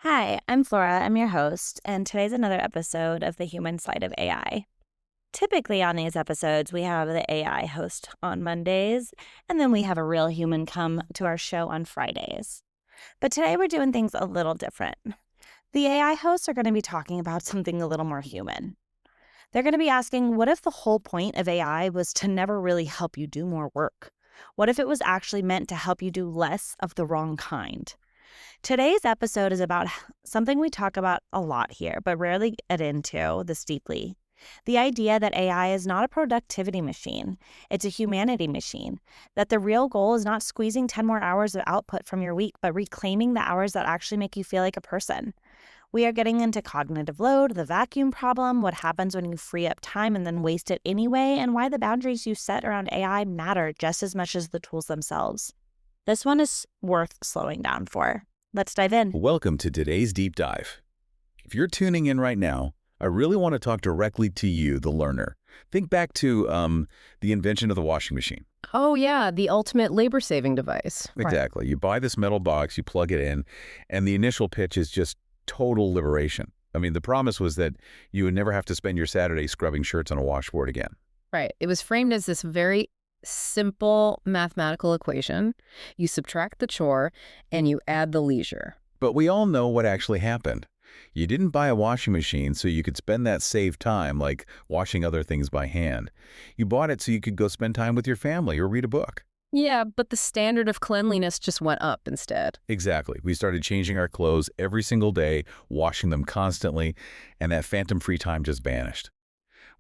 Hi, I'm Flora. I'm your host, and today's another episode of The Human Side of AI. Typically, on these episodes, we have the AI host on Mondays, and then we have a real human come to our show on Fridays. But today, we're doing things a little different. The AI hosts are going to be talking about something a little more human. They're going to be asking, what if the whole point of AI was to never really help you do more work? What if it was actually meant to help you do less of the wrong kind? Today's episode is about something we talk about a lot here, but rarely get into this deeply. The idea that AI is not a productivity machine, it's a humanity machine. That the real goal is not squeezing 10 more hours of output from your week, but reclaiming the hours that actually make you feel like a person. We are getting into cognitive load, the vacuum problem, what happens when you free up time and then waste it anyway, and why the boundaries you set around AI matter just as much as the tools themselves. This one is worth slowing down for. Let's dive in. Welcome to today's deep dive. If you're tuning in right now, I really want to talk directly to you, the learner. Think back to the invention of the washing machine. Oh, yeah, the ultimate labor-saving device. Exactly. Right. You buy this metal box, you plug it in, and the initial pitch is just total liberation. I mean, the promise was that you would never have to spend your Saturday scrubbing shirts on a washboard again. Right. It was framed as this very simple mathematical equation. You subtract the chore and you add the leisure. But we all know what actually happened. You didn't buy a washing machine so you could spend that saved time like washing other things by hand. You bought it so you could go spend time with your family or read a book. Yeah, but the standard of cleanliness just went up instead. Exactly. We started changing our clothes every single day, washing them constantly, and that phantom free time just vanished.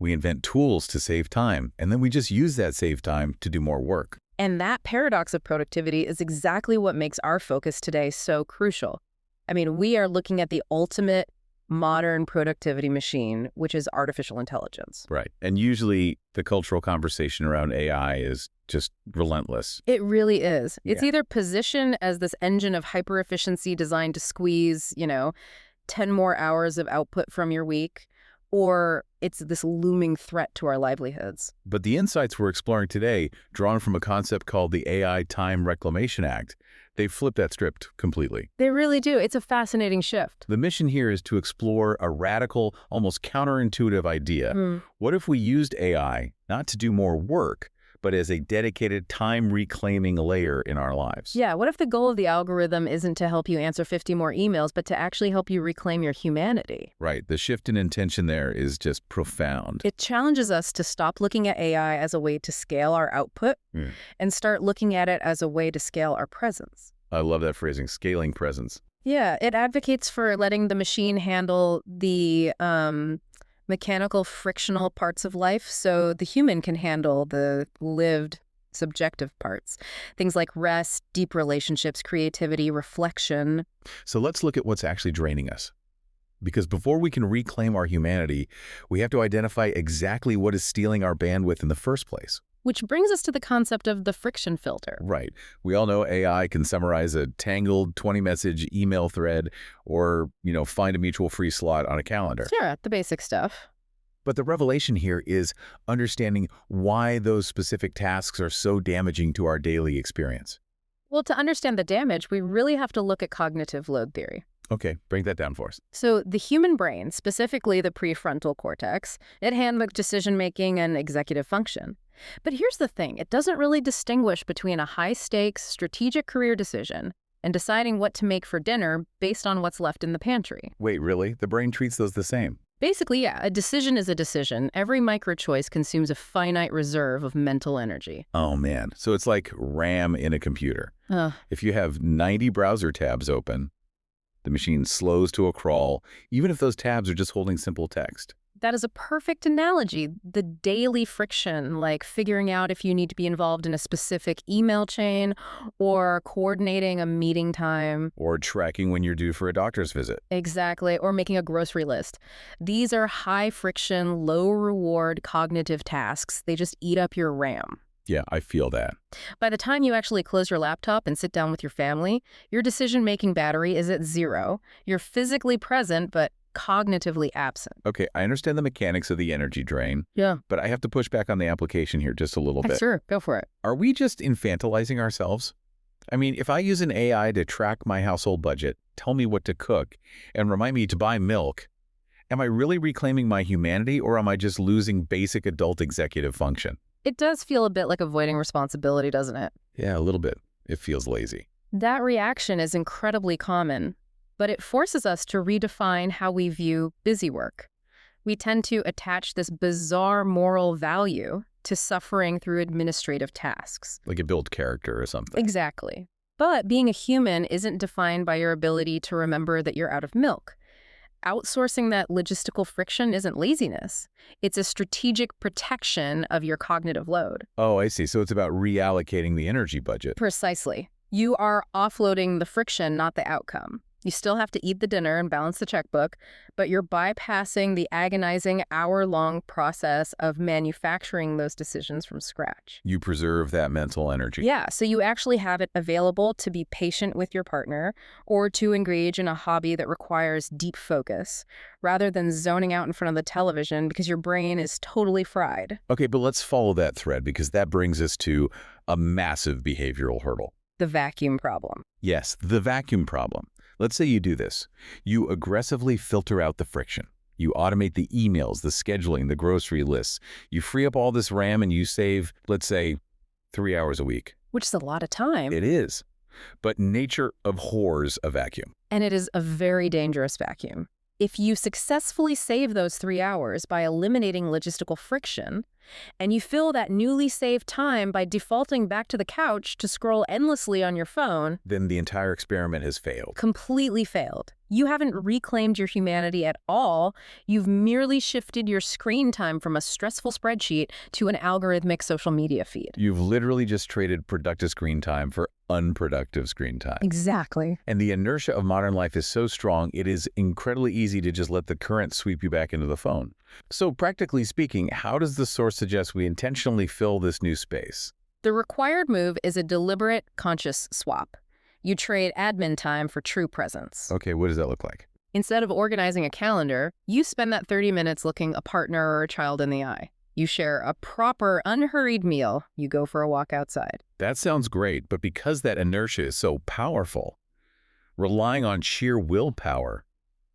We invent tools to save time, and then we just use that saved time to do more work. And that paradox of productivity is exactly what makes our focus today so crucial. I mean, we are looking at the ultimate modern productivity machine, which is artificial intelligence. Right. And usually the cultural conversation around AI is just relentless. It really is. It's Yeah. either positioned as this engine of hyper-efficiency designed to squeeze, 10 more hours of output from your week, or it's this looming threat to our livelihoods. But the insights we're exploring today, drawn from a concept called the AI Time Reclamation Act, they flip that script completely. They really do. It's a fascinating shift. The mission here is to explore a radical, almost counterintuitive idea. What if we used AI not to do more work, but as a dedicated time-reclaiming layer in our lives? Yeah, what if the goal of the algorithm isn't to help you answer 50 more emails, but to actually help you reclaim your humanity? Right. The shift in intention there is just profound. It challenges us to stop looking at AI as a way to scale our output and start looking at it as a way to scale our presence. I love that phrasing, scaling presence. Yeah, it advocates for letting the machine handle the mechanical, frictional parts of life so the human can handle the lived, subjective parts. Things like rest, deep relationships, creativity, reflection. So let's look at what's actually draining us. Because before we can reclaim our humanity, we have to identify exactly what is stealing our bandwidth in the first place. Which brings us to the concept of the friction filter. Right. We all know AI can summarize a tangled 20-message email thread or, find a mutual free slot on a calendar. Sure, the basic stuff. But the revelation here is understanding why those specific tasks are so damaging to our daily experience. Well, to understand the damage, we really have to look at cognitive load theory. Okay, break that down for us. So the human brain, specifically the prefrontal cortex, it handles decision-making and executive function. But here's the thing, it doesn't really distinguish between a high-stakes strategic career decision and deciding what to make for dinner based on what's left in the pantry. Wait, really? The brain treats those the same? Basically, yeah, a decision is a decision. Every micro-choice consumes a finite reserve of mental energy. Oh, man. So it's like RAM in a computer. If you have 90 browser tabs open, the machine slows to a crawl, even if those tabs are just holding simple text. That is a perfect analogy. The daily friction, like figuring out if you need to be involved in a specific email chain or coordinating a meeting time. Or tracking when you're due for a doctor's visit. Exactly, or making a grocery list. These are high-friction, low-reward cognitive tasks. They just eat up your RAM. Yeah, I feel that. By the time you actually close your laptop and sit down with your family, your decision-making battery is at zero. You're physically present, but cognitively absent. Okay, I understand the mechanics of the energy drain. Yeah. But I have to push back on the application here just a little bit. Sure, go for it. Are we just infantilizing ourselves? I mean, if I use an AI to track my household budget, tell me what to cook, and remind me to buy milk, am I really reclaiming my humanity, or am I just losing basic adult executive function? It does feel a bit like avoiding responsibility, doesn't it? Yeah, a little bit. It feels lazy. That reaction is incredibly common, but it forces us to redefine how we view busy work. We tend to attach this bizarre moral value to suffering through administrative tasks. Like it builds character or something. Exactly. But being a human isn't defined by your ability to remember that you're out of milk. Outsourcing that logistical friction isn't laziness. It's a strategic protection of your cognitive load. Oh, I see. So it's about reallocating the energy budget. Precisely. You are offloading the friction, not the outcome. You still have to eat the dinner and balance the checkbook, but you're bypassing the agonizing hour-long process of manufacturing those decisions from scratch. You preserve that mental energy. Yeah, so you actually have it available to be patient with your partner or to engage in a hobby that requires deep focus, rather than zoning out in front of the television because your brain is totally fried. Okay, but let's follow that thread because that brings us to a massive behavioral hurdle. The vacuum problem. Yes, the vacuum problem. Let's say you do this. You aggressively filter out the friction. You automate the emails, the scheduling, the grocery lists. You free up all this RAM and you save, let's say, 3 hours a week. Which is a lot of time. It is. But nature abhors a vacuum. And it is a very dangerous vacuum. If you successfully save those 3 hours by eliminating logistical friction, and you fill that newly saved time by defaulting back to the couch to scroll endlessly on your phone, Then the entire experiment has failed. completely failed. You haven't reclaimed your humanity at all. You've merely shifted your screen time from a stressful spreadsheet to an algorithmic social media feed. You've literally just traded productive screen time for unproductive screen time. Exactly. And the inertia of modern life is so strong, it is incredibly easy to just let the current sweep you back into the phone. So practically speaking, how does the source suggest we intentionally fill this new space? The required move is a deliberate, conscious swap. You trade admin time for true presence. Okay, what does that look like? Instead of organizing a calendar, you spend that 30 minutes looking a partner or a child in the eye. You share a proper, unhurried meal. You go for a walk outside. That sounds great, but because that inertia is so powerful, relying on sheer willpower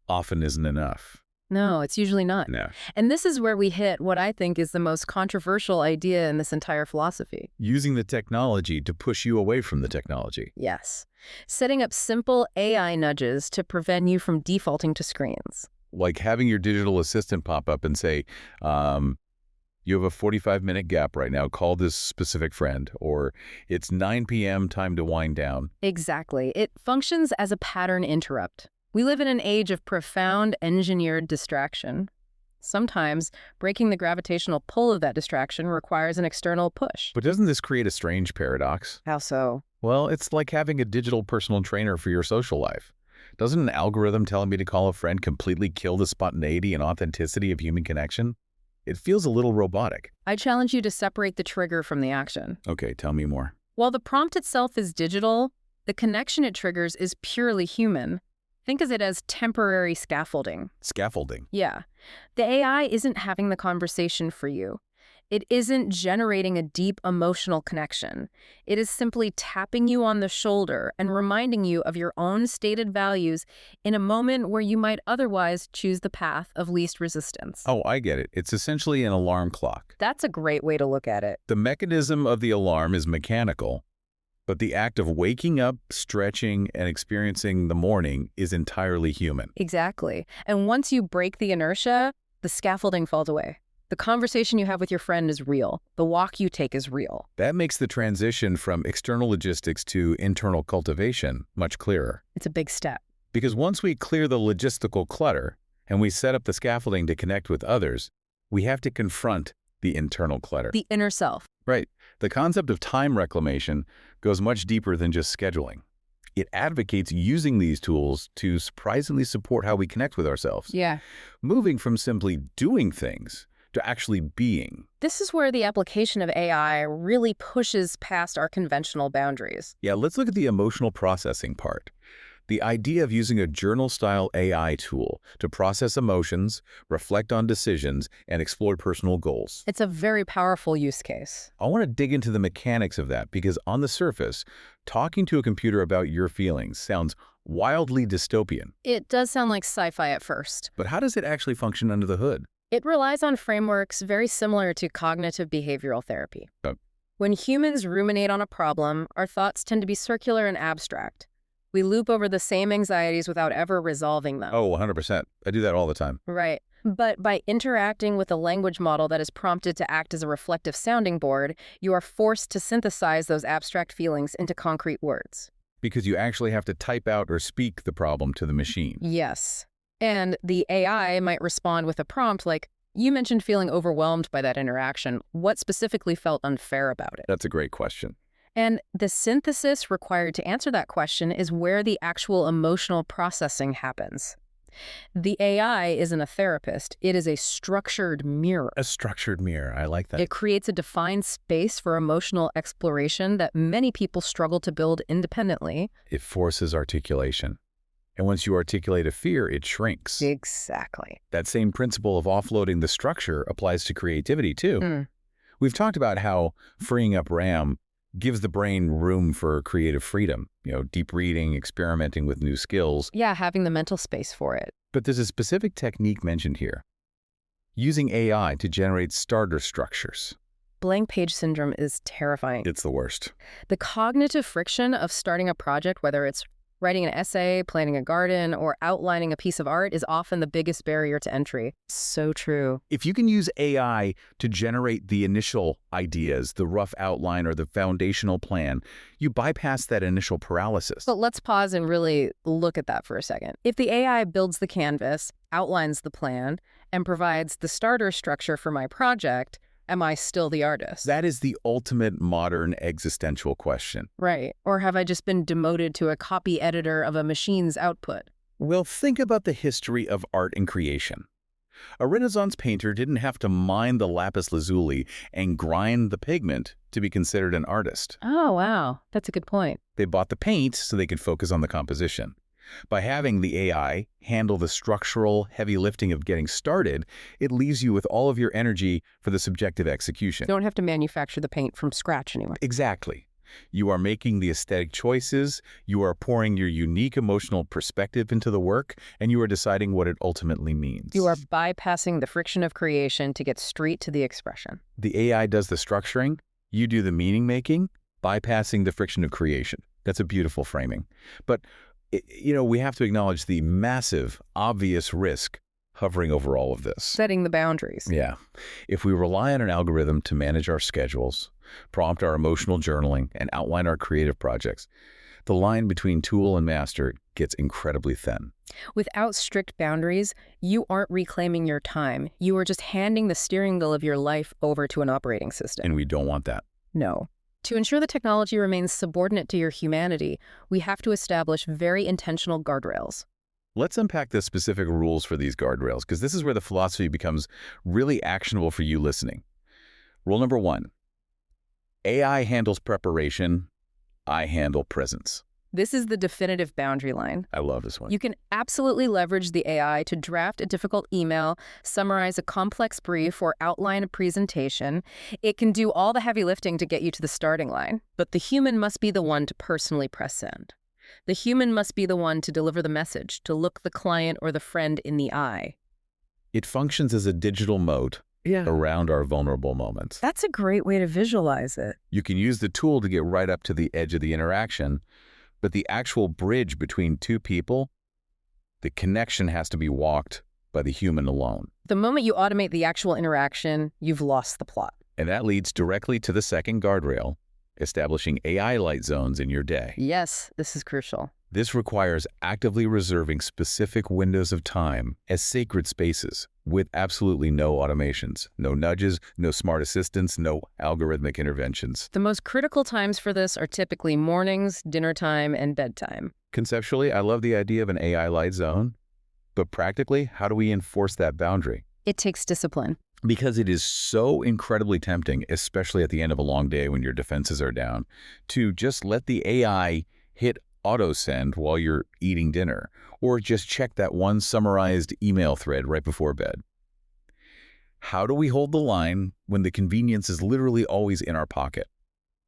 often isn't enough. No, it's usually not. No. And this is where we hit what I think is the most controversial idea in this entire philosophy. Using the technology to push you away from the technology. Yes. Setting up simple AI nudges to prevent you from defaulting to screens. Like having your digital assistant pop up and say, you have a 45-minute gap right now, call this specific friend, or it's 9 p.m., time to wind down. Exactly. It functions as a pattern interrupt. We live in an age of profound engineered distraction. Sometimes breaking the gravitational pull of that distraction requires an external push. But doesn't this create a strange paradox? How so? Well, it's like having a digital personal trainer for your social life. Doesn't an algorithm telling me to call a friend completely kill the spontaneity and authenticity of human connection? It feels a little robotic. I challenge you to separate the trigger from the action. Okay, tell me more. While the prompt itself is digital, the connection it triggers is purely human. Think of it as temporary scaffolding. Scaffolding. Yeah. The AI isn't having the conversation for you. It isn't generating a deep emotional connection. It is simply tapping you on the shoulder and reminding you of your own stated values in a moment where you might otherwise choose the path of least resistance. Oh, I get it. It's essentially an alarm clock. That's a great way to look at it. The mechanism of the alarm is mechanical, but the act of waking up, stretching, and experiencing the morning is entirely human. Exactly. And once you break the inertia, the scaffolding falls away. The conversation you have with your friend is real. The walk you take is real. That makes the transition from external logistics to internal cultivation much clearer. It's a big step. Because once we clear the logistical clutter and we set up the scaffolding to connect with others, we have to confront the internal clutter. The inner self. Right. The concept of time reclamation goes much deeper than just scheduling. It advocates using these tools to surprisingly support how we connect with ourselves. Yeah. Moving from simply doing things to actually being. This is where the application of AI really pushes past our conventional boundaries. Yeah, let's look at the emotional processing part. The idea of using a journal-style AI tool to process emotions, reflect on decisions, and explore personal goals. It's a very powerful use case. I want to dig into the mechanics of that because on the surface, talking to a computer about your feelings sounds wildly dystopian. It does sound like sci-fi at first. But how does it actually function under the hood? It relies on frameworks very similar to cognitive behavioral therapy. Oh. When humans ruminate on a problem, our thoughts tend to be circular and abstract. We loop over the same anxieties without ever resolving them. Oh, 100%. I do that all the time. Right. But by interacting with a language model that is prompted to act as a reflective sounding board, you are forced to synthesize those abstract feelings into concrete words. Because you actually have to type out or speak the problem to the machine. Yes. And the AI might respond with a prompt like, "You mentioned feeling overwhelmed by that interaction. What specifically felt unfair about it?" That's a great question. And the synthesis required to answer that question is where the actual emotional processing happens. The AI isn't a therapist. It is a structured mirror. A structured mirror. I like that. It creates a defined space for emotional exploration that many people struggle to build independently. It forces articulation. And once you articulate a fear, it shrinks. Exactly. That same principle of offloading the structure applies to creativity, too. We've talked about how freeing up RAM gives the brain room for creative freedom, deep reading, experimenting with new skills. Yeah, having the mental space for it. But there's a specific technique mentioned here. Using AI to generate starter structures. Blank page syndrome is terrifying. It's the worst. The cognitive friction of starting a project, whether it's writing an essay, planting a garden, or outlining a piece of art, is often the biggest barrier to entry. So true. If you can use AI to generate the initial ideas, the rough outline or the foundational plan, you bypass that initial paralysis. But let's pause and really look at that for a second. If the AI builds the canvas, outlines the plan, and provides the starter structure for my project, am I still the artist? That is the ultimate modern existential question. Right. Or have I just been demoted to a copy editor of a machine's output? Well, think about the history of art and creation. A Renaissance painter didn't have to mine the lapis lazuli and grind the pigment to be considered an artist. Oh, wow. That's a good point. They bought the paint so they could focus on the composition. By having the AI handle the structural heavy lifting of getting started, it leaves you with all of your energy for the subjective execution. You don't have to manufacture the paint from scratch anymore. Exactly. You are making the aesthetic choices, you are pouring your unique emotional perspective into the work, and you are deciding what it ultimately means. You are bypassing the friction of creation to get straight to the expression. The AI does the structuring, you do the meaning-making, bypassing the friction of creation. That's a beautiful framing. But we have to acknowledge the massive, obvious risk hovering over all of this. Setting the boundaries. Yeah. If we rely on an algorithm to manage our schedules, prompt our emotional journaling, and outline our creative projects, the line between tool and master gets incredibly thin. Without strict boundaries, you aren't reclaiming your time. You are just handing the steering wheel of your life over to an operating system. And we don't want that. No. To ensure the technology remains subordinate to your humanity, we have to establish very intentional guardrails. Let's unpack the specific rules for these guardrails, because this is where the philosophy becomes really actionable for you listening. Rule number 1, AI handles preparation, I handle presence. This is the definitive boundary line. I love this one. You can absolutely leverage the AI to draft a difficult email, summarize a complex brief, or outline a presentation. It can do all the heavy lifting to get you to the starting line. But the human must be the one to personally press send. The human must be the one to deliver the message, to look the client or the friend in the eye. It functions as a digital moat around our vulnerable moments. That's a great way to visualize it. You can use the tool to get right up to the edge of the interaction, but the actual bridge between two people, the connection has to be walked by the human alone. The moment you automate the actual interaction, you've lost the plot. And that leads directly to the second guardrail, establishing AI light zones in your day. Yes, this is crucial. This requires actively reserving specific windows of time as sacred spaces with absolutely no automations, no nudges, no smart assistants, no algorithmic interventions. The most critical times for this are typically mornings, dinner time, and bedtime. Conceptually, I love the idea of an AI light zone, but practically, how do we enforce that boundary? It takes discipline. Because it is so incredibly tempting, especially at the end of a long day when your defenses are down, to just let the AI hit auto-send while you're eating dinner, or just check that one summarized email thread right before bed. How do we hold the line when the convenience is literally always in our pocket?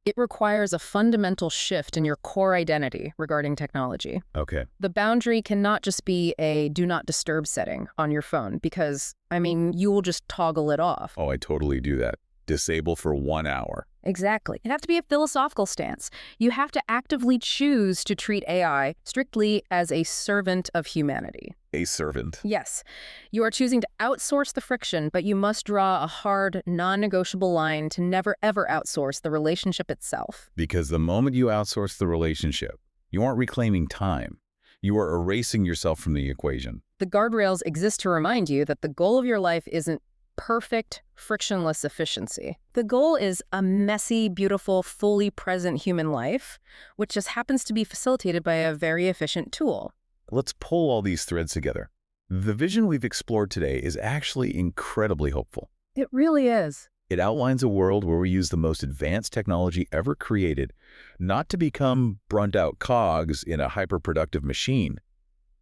It requires a fundamental shift in your core identity regarding technology. Okay. The boundary cannot just be a do not disturb setting on your phone because, you will just toggle it off. Oh, I totally do that. Disable for 1 hour. Exactly. It has to be a philosophical stance. You have to actively choose to treat AI strictly as a servant of humanity. A servant. Yes. You are choosing to outsource the friction, but you must draw a hard, non-negotiable line to never, ever outsource the relationship itself. Because the moment you outsource the relationship, you aren't reclaiming time. You are erasing yourself from the equation. The guardrails exist to remind you that the goal of your life isn't perfect, frictionless efficiency. The goal is a messy, beautiful, fully present human life, which just happens to be facilitated by a very efficient tool. Let's pull all these threads together. The vision we've explored today is actually incredibly hopeful. It really is. It outlines a world where we use the most advanced technology ever created, not to become burnt-out cogs in a hyper-productive machine,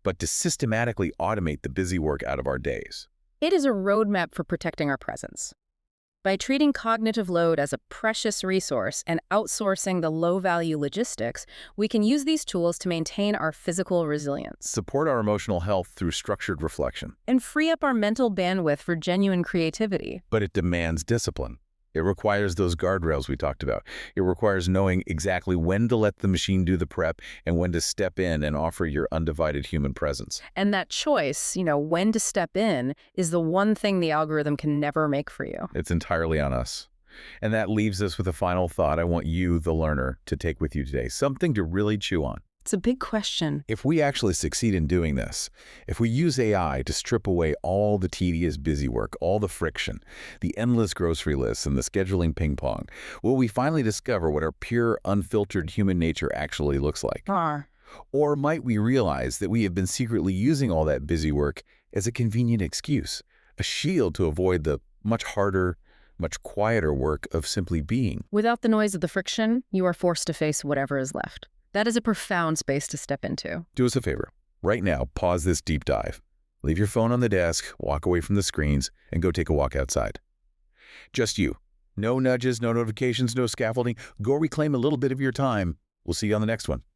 but to systematically automate the busy work out of our days. It is a roadmap for protecting our presence. By treating cognitive load as a precious resource and outsourcing the low-value logistics, we can use these tools to maintain our physical resilience. Support our emotional health through structured reflection. And free up our mental bandwidth for genuine creativity. But it demands discipline. It requires those guardrails we talked about. It requires knowing exactly when to let the machine do the prep and when to step in and offer your undivided human presence. And that choice, when to step in, is the one thing the algorithm can never make for you. It's entirely on us. And that leaves us with a final thought I want you, the learner, to take with you today. Something to really chew on. It's a big question. If we actually succeed in doing this, if we use AI to strip away all the tedious busy work, all the friction, the endless grocery lists, and the scheduling ping pong, will we finally discover what our pure, unfiltered human nature actually looks like? Or might we realize that we have been secretly using all that busy work as a convenient excuse, a shield to avoid the much harder, much quieter work of simply being? Without the noise of the friction, you are forced to face whatever is left. That is a profound space to step into. Do us a favor. Right now, pause this deep dive. Leave your phone on the desk, walk away from the screens, and go take a walk outside. Just you. No nudges, no notifications, no scaffolding. Go reclaim a little bit of your time. We'll see you on the next one.